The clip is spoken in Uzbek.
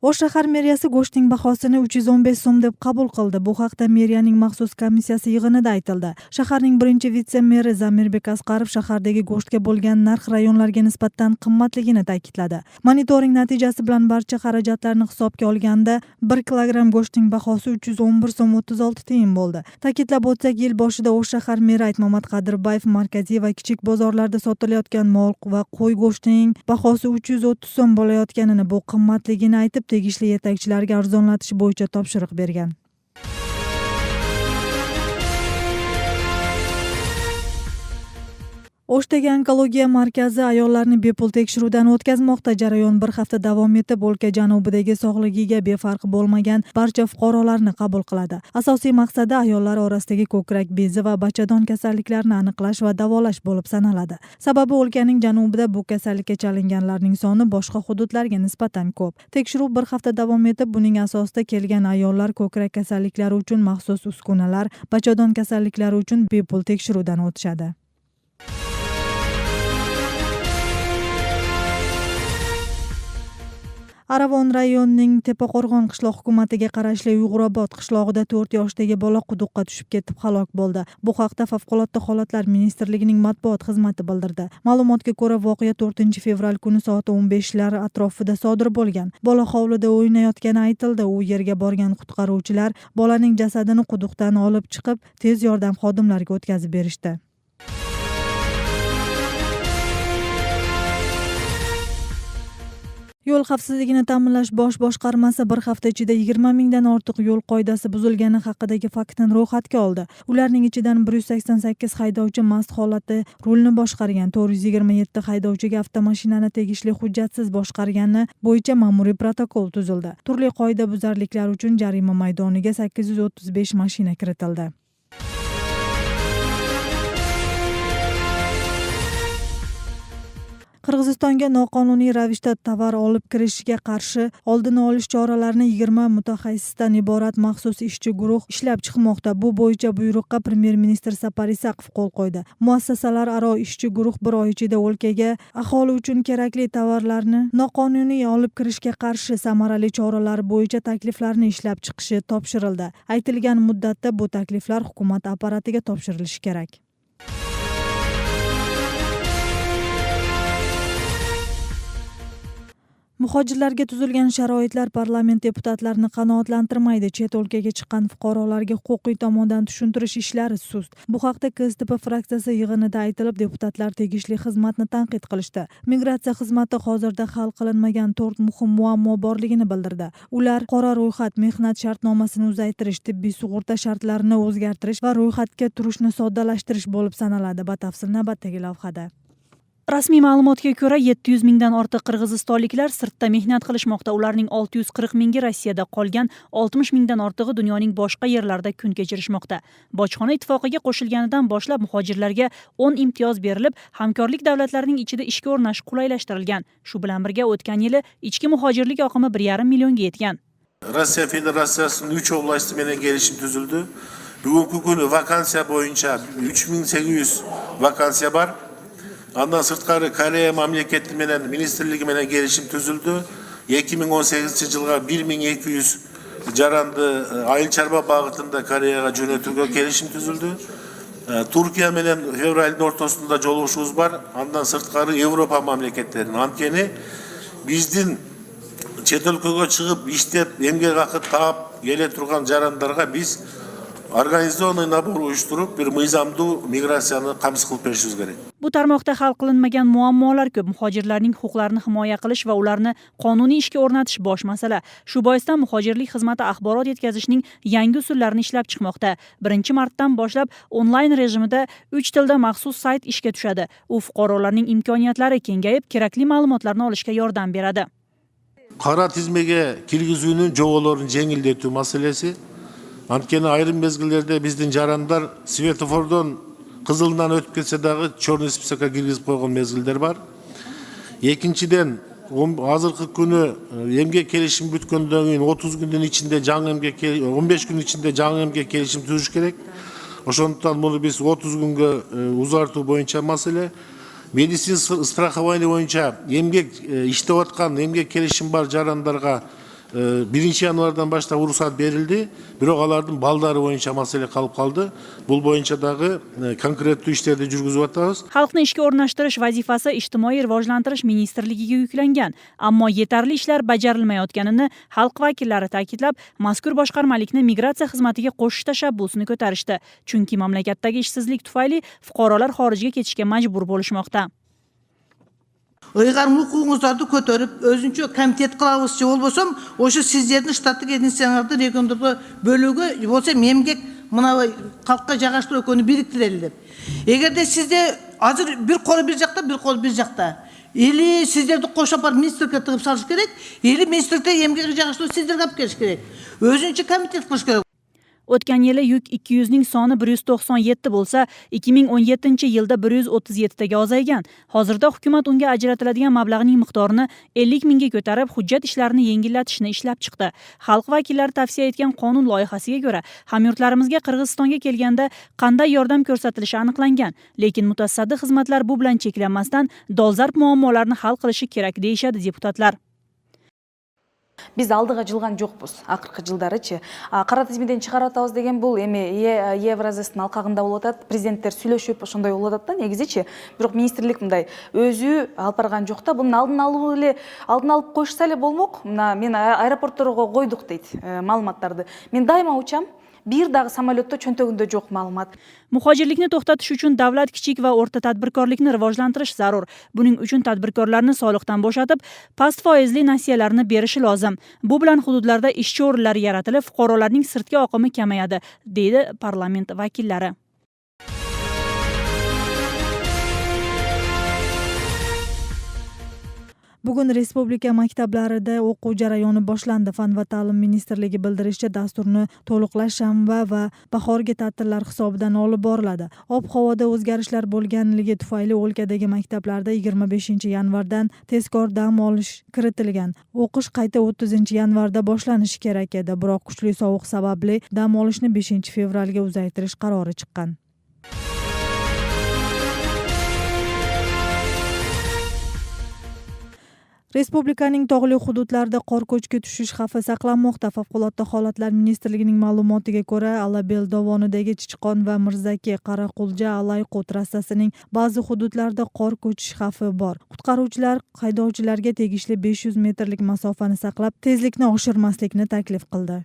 Osh shahar meriyasi go'shtning bahosini 315 so'm deb qabul qildi. Bu haqda meriyaning maxsus komissiyasi yig'inida aytildi. Shaharning birinchi vitse-meri Zamirbek Asqarov shahardagi go'shtga bo'lgan narx rayonlarga nisbatan qimmatligini ta'kidladi. Monitoring natijasi bilan barcha xarajatlarni hisobga olganda 1 kilogramm go'shtning bahosi 311 so'm 36 tiyin bo'ldi. Ta'kidlab o'tsak, yil boshida Osh shahar meri Aytmamat Qadirbayev markaziy va kichik bozorlarda sotilayotgan mol va qo'y go'shtining bahosi 330 so'm bo'layotganini, bu qimmatligini aytib, tegishli yetakchilarga arzonlatish bo'yicha topshiriq bergan. O'shdagi onkologiya markazi ayollarni bepul tekshiruvdan o'tkazmoqda. Jarayon bir hafta davom etib, o'lka janubidagi sog'ligiga befarq bo'lmagan barcha fuqarolarni qabul qiladi. Asosiy maqsadi ayollar orasidagi ko'krak bezi va bachadon kasalliklarini aniqlash va davolash bo'lib sanaladi. Sababi o'lkaning janubida bu kasallikka chalinganlarning soni boshqa hududlarga nisbatan ko'p. Tekshiruv bir hafta davom etib, buning asosida kelgan ayollar ko'krak kasalliklari uchun maxsus uskunalar, bachadon kasalliklari uchun bepul tekshiruvdan o'tishadi. Aravon rayonining Tepaqo'rg'on qishloq hukumatiga qarashli Uyg'urobod qishlog'ida 4 yoshdagi bola quduqqa tushib ketib halok bo'ldi. Bu haqda Favqulodda holatlar ministrligining matbuot xizmati bildirdi. Ma'lumotga ko'ra, voqea 4 fevral kuni soat 15lar atrofida sodir bo'lgan. Bola hovlida o'ynayotgani aytildi. U yerga borgan qutqaruvchilar bolaning jasadini quduqdan olib chiqib, tez yordam xodimlariga o'tkazib berishdi. Yo'l xavfsizligini ta'minlash bosh boshqarmasi bir hafta ichida 20 mingdan ortiq yo'l qoidasi buzilgani haqidagi faktni ro'yxatga oldi. Ularning ichidan 188 haydovchi mast holatda rulni boshqargan, 427 haydovchiga avtomashinani tegishli hujjatsiz boshqargani bo'yicha ma'muriy protokol tuzildi. Turli qoida buzarliklar uchun jarima maydoniga 835 mashina kiritildi. Qirg'izistonga noqonuniy ravishda tovar olib kirishga qarshi oldini olish choralarini 20 mutaxassisdan iborat maxsus ishchi guruh ishlab chiqmoqda. Bu bo'yicha buyruqqa Premyer ministr Sapar Isaqov qo'l qo'ydi. Muassasalararo ishchi guruh bir oy ichida o'lkaga aholi uchun kerakli tovarlarni noqonuniy olib kirishga qarshi samarali choralar bo'yicha takliflarni ishlab chiqishi topshirildi. Aytilgan muddatda bu takliflar hukumat apparatiga topshirilishi kerak. Muhojirlarga tuzilgan sharoitlar parlament deputatlarini qanoatlantirmaydi. Chet o'lkaga chiqqan fuqarolarga huquqiy tomondan tushuntirish ishlari sust. Bu haqda KSDP fraksiyasi yig'inida aytilib, deputatlar tegishli xizmatni tanqid qilishdi. Migratsiya xizmati hozirda hal qilinmagan 4 muhim muammo borligini bildirdi. Ular qora ro'yxat, mehnat shartnomasini uzaytirish, tibbiy sug'urta shartlarini o'zgartirish va ro'yxatga turishni soddalashtirish bo'lib sanaladi. Batafsil navbatdagi lavhada. Rasmiy ma'lumotga ko'ra 700 mingdan ortiq qirg'izistonliklar sirtda mehnat qilishmoqda. Ularning 640 mingi Rossiyada qolgan, 60 mingdan ortig'i dunyoning boshqa yerlarida kun kechirishmoqda. Bojxona ittifoqiga qo'shilganidan boshlab muhojirlarga 10 imtiyoz berilib, hamkorlik davlatlarining ichida ishga o'rnash qulaylashtirilgan. Shu bilan birga o'tgan yili ichki muhojirlik oqimi 1,5 millionga yetgan. Rossiya Federatsiyasining 3 oblasti bilan kelishim tuzildi. Bugungi kuni vakansiya bo'yicha 3800 vakansiya bor. Andan sırtkarı Koreya mamleketi menen ministerligi menen gelişim tüzüldü. 2018 yılga 1200 jarandı ayıl çarba bağıtında Koreyaga jönötүүгө gelişim tüzüldü. Türkiye menen fevralın ortasında joluguşubuz var. Andan sırtkarı Avrupa mamleketlerinin ankeni bizdin chet өлкөгө чыгып иштеп эмгек акы таап келе турган жарандарга biz organizованный nabor uyushtirib bir mizamdуу migratsiyani qamsiz qilib berishimiz kerak. Bu tarmoqda hal qilinmagan muammolar ko'p. Muhojirlarning huquqlarini himoya qilish va ularni qonuniy ishga o'rnatish bosh masala. Shu boisdan muhojirlik xizmati axborot yetkazishning yangi usullarini ishlab chiqmoqda. 1-martdan boshlab onlayn rejimida 3 tilda maxsus sayt ishga tushadi. U fuqarolarning imkoniyatlari kengayib, kerakli ma'lumotlarni olishga yordam beradi. Qara tizmege kirgizүүнүн жоболорун жеңилдетүү маселеси. Анткени айрым мезгилдерде биздин жарандар светофордон кызылынан өтүп кетсе дагы черный списокко киргизип койгон мезгилдер бар. Экинчиден, азыркы күнү эмгек келишим бүткөндөн кийин 30 күндүн ичинде жаңы эмгек 15 күн ичинде жаңы эмгек келишим түзүш керек. Ошондуктан муну биз 30 күнгө узартуу боюнча маселе. Медицинский страхование боюнча эмгек иштеп аткан эмгек келишим бар жарандарга 1 январдан баштап уруксат берилди. Бирок алардын балдары боюнча маселе калып калды. Бул боюнча дагы конкреттүү иштерди жүргүзүп атабыз. Xalqni ishga o'rnashtirish vazifasi ijtimoiy rivojlantirish ministrligiga yuklangan, ammo yetarli ishlar bajarilmayotganini xalq vakillari ta'kidlab, mazkur boshqarmalikni migratsiya xizmatiga qo'shish tashabbusini ko'tarishdi. Chunki mamlakatdagi ishsizlik tufayli fuqarolar xorijga ketishga majbur bo'lishmoqda. Ыйгарым укугуңуздарды көтөрүп, өзүнчө комитет кылабызчы болбосом, ошо сиздердин штаттык единствоңарды региондорго бөлүүгө болсо эмгек мына калкка жагаштыруу экөөнү бириктирели деп. Эгерде сизде азыр бир колу бир жакта, бир колу бир жакта, или сиздерди кошоп барып министрликке тыгып салыш керек, или министрликте эмгекти жагаштыруу сиздерге алып келиш керек. Өзүнчө комитет кылыш керек. O'tgan yili yuk 200 ning soni 197 bo'lsa, 2017-yilda 137 taga ozaygan. Hozirda hukumat unga ajratiladigan mablag'ning miqdorini 50 mingga ko'tarib, hujjat ishlarini yengillatishni ishlab chiqdi. Xalq vakillari tavsiya etgan qonun loyihasiga ko'ra, hamyurtlarimizga Qirg'izistonga kelganda qanday yordam ko'rsatilishi aniqlangan, lekin mutasaddi xizmatlar bu bilan cheklanmasdan dolzarb muammolarni hal qilishi kerak deyishadi deputatlar. Biz алдыга жылган жокпуз. Акыркы жылдарычы кара тизмеден чыгарып атабыз деген бул эми Евразиястын алкагында болуп атат. Президенттер сүйлөшүп ошондой болуп атат да негизичи. Бирок министрлик мындай өзү алып барган жок да. Бунун алдын алып коюшса эле болмок. Мына мен аэропортторго койдук дейт маалыматтарды. Мен дайыма учам. Bir dagı samolyotda cho'ntagimda yo'q ma'lumot. Muhojirlikni to'xtatish uchun davlat kichik va o'rta tadbirkorlikni rivojlantirish zarur. Buning uchun tadbirkorlarni soliqdan bo'shatib, past foizli nasiyalarni berishi lozim. Bu bilan hududlarda ishchi o'rinlari yaratilib, fuqarolarning sirtga oqimi kamayadi, deydi parlament vakillari. Bugun respublika maktablarida o'quv jarayoni boshlandi. Fan va ta'lim ministrligi bildirishicha, dasturni to'liqlash shanba va bahorgi ta'tillar hisobidan olib boriladi. Ob-havoda o'zgarishlar bo'lganligi tufayli o'lkadagi maktablarda 25 yanvardan tezkor dam olish kiritilgan. O'qish qayta 30 yanvarda boshlanishi kerak edi, biroq kuchli sovuq sababli dam olishni 5 fevralga uzaytirish qarori chiqqan. Respublikaning tog'li hududlarida qor ko'chki tushish xavfi saqlanmoqda. Favqulodda holatlar ministrligining ma'lumotiga ko'ra, Alabel dovonidagi Chichqon va Mirzaki Qaraqulja Alayqu trassasining ba'zi hududlarida qor ko'chish xavfi bor. Qutqaruvchilar haydovchilarga tegishli 500 metrlik masofani saqlab, tezlikni oshirmaslikni taklif qildi.